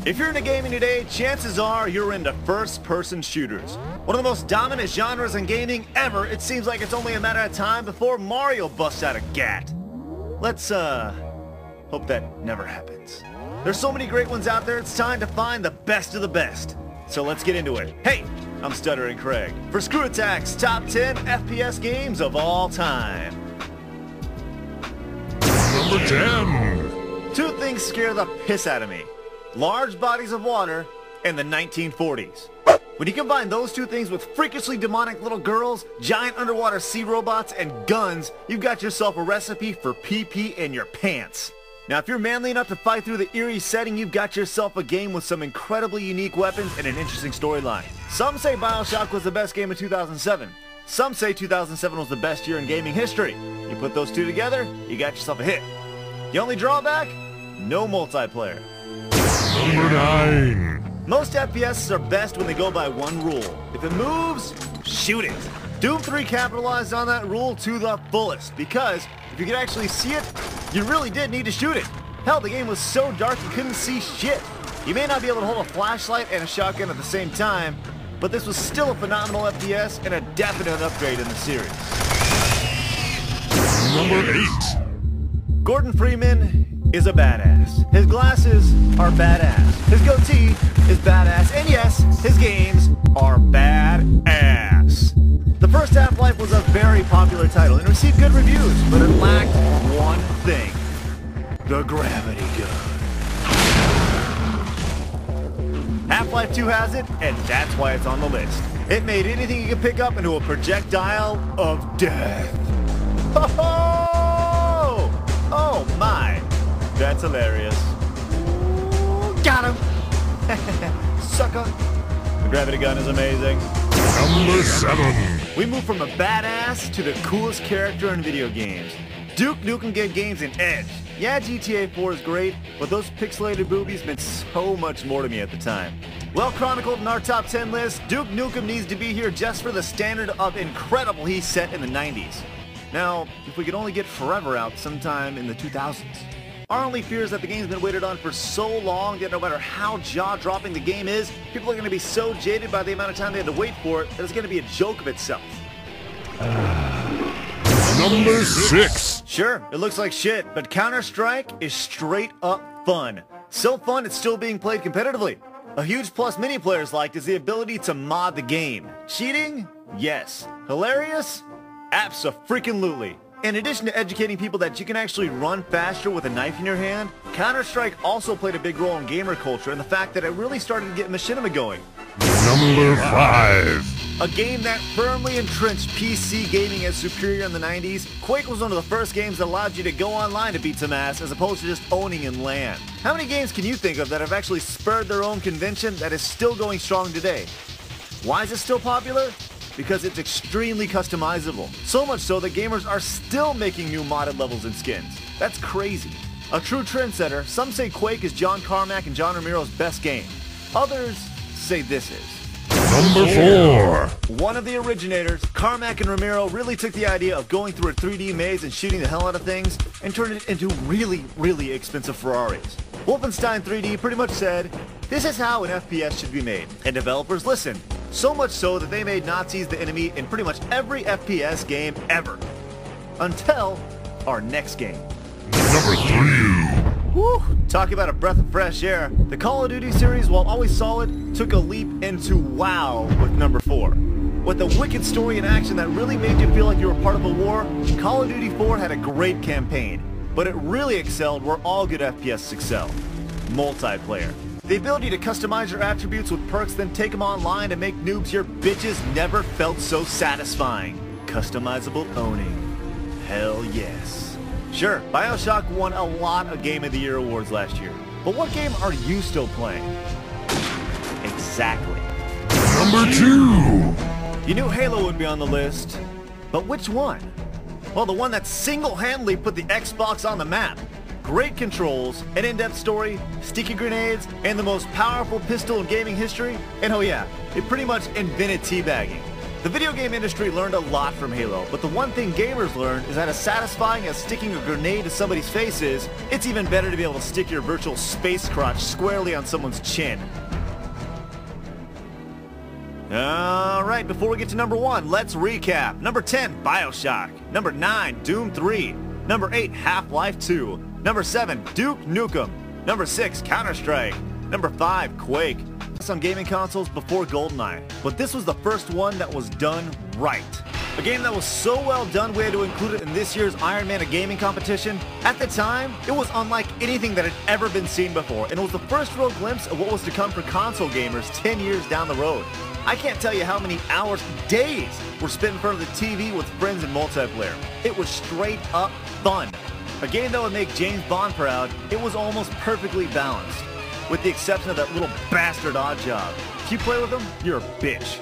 If you're into gaming today, chances are you're into first-person shooters. One of the most dominant genres in gaming ever, it seems like it's only a matter of time before Mario busts out a gat. Let's, hope that never happens. There's so many great ones out there, it's time to find the best of the best. So let's get into it. Hey, I'm Stuttering Craig for Screw Attack's Top 10 FPS Games of All Time. Number 10. Two things scare the piss out of me. Large bodies of water and the 1940s. When you combine those two things with freakishly demonic little girls, giant underwater sea robots, and guns, you've got yourself a recipe for pee-pee in your pants. Now, if you're manly enough to fight through the eerie setting, you've got yourself a game with some incredibly unique weapons and an interesting storyline. Some say BioShock was the best game of 2007. Some say 2007 was the best year in gaming history. You put those two together, you got yourself a hit. The only drawback? No multiplayer. Number 9. Most FPSs are best when they go by one rule. If it moves, shoot it. Doom 3 capitalized on that rule to the fullest, because if you could actually see it, you really did need to shoot it. Hell, the game was so dark you couldn't see shit. You may not be able to hold a flashlight and a shotgun at the same time, but this was still a phenomenal FPS and a definite upgrade in the series. Number 8. Gordon Freeman is a badass. His glasses are badass. His goatee is badass. And yes, his games are badass. The first Half-Life was a very popular title and received good reviews, but it lacked one thing. The gravity gun. Half-Life 2 has it, and that's why it's on the list. It made anything you could pick up into a projectile of death. Ho ho! Oh my! That's hilarious. Got him! Sucker! The gravity gun is amazing. Number 7. We move from a badass to the coolest character in video games. Duke Nukem gave games an edge. Yeah, GTA 4 is great, but those pixelated boobies meant so much more to me at the time. Well chronicled in our top 10 list, Duke Nukem needs to be here just for the standard of incredible he set in the 90s. Now, if we could only get Forever out sometime in the 2000s. Our only fear is that the game's been waited on for so long that no matter how jaw-dropping the game is, people are going to be so jaded by the amount of time they had to wait for it that it's going to be a joke of itself. Number 6. Sure, it looks like shit, but Counter-Strike is straight up fun. So fun it's still being played competitively. A huge plus many players liked is the ability to mod the game. Cheating? Yes. Hilarious? Abso-freaking-lutely. In addition to educating people that you can actually run faster with a knife in your hand, Counter-Strike also played a big role in gamer culture and the fact that it really started to get machinima going. Number 5. A game that firmly entrenched PC gaming as superior in the 90s, Quake was one of the first games that allowed you to go online to beat some ass as opposed to just owning in LAN. How many games can you think of that have actually spurred their own convention that is still going strong today? Why is it still popular? Because it's extremely customizable. So much so that gamers are still making new modded levels and skins. That's crazy. A true trendsetter, some say Quake is John Carmack and John Romero's best game. Others say this is. Number 4. One of the originators, Carmack and Romero, really took the idea of going through a 3D maze and shooting the hell out of things and turned it into really, really expensive Ferraris. Wolfenstein 3D pretty much said, this is how an FPS should be made. And developers listened. So much so that they made Nazis the enemy in pretty much every FPS game ever. Until our next game. Number 3. Woo! Talk about a breath of fresh air. The Call of Duty series, while always solid, took a leap into WoW with number 4. With a wicked story and action that really made you feel like you were part of a war, Call of Duty 4 had a great campaign. But it really excelled where all good FPS excel. Multiplayer. The ability to customize your attributes with perks, then take them online and make noobs your bitches never felt so satisfying. Customizable owning. Hell yes. Sure, BioShock won a lot of Game of the Year awards last year. But what game are you still playing? Exactly. Number 2. You knew Halo would be on the list, but which one? Well, the one that single-handedly put the Xbox on the map. Great controls, an in-depth story, sticky grenades, and the most powerful pistol in gaming history. And oh yeah, it pretty much invented teabagging. The video game industry learned a lot from Halo, but the one thing gamers learned is that as satisfying as sticking a grenade to somebody's face is, it's even better to be able to stick your virtual space crotch squarely on someone's chin. Alright, before we get to number 1, let's recap. Number 10, BioShock. Number 9, Doom 3. Number 8, Half-Life 2. Number 7, Duke Nukem. Number 6, Counter-Strike. Number 5, Quake. On gaming consoles before GoldenEye, but this was the first one that was done right. A game that was so well done we had to include it in this year's Iron Man of Gaming competition. At the time, it was unlike anything that had ever been seen before, and it was the first real glimpse of what was to come for console gamers 10 years down the road. I can't tell you how many hours, days, were spent in front of the TV with friends in multiplayer. It was straight up fun. A game that would make James Bond proud, it was almost perfectly balanced. With the exception of that little bastard Oddjob. If you play with him, you're a bitch.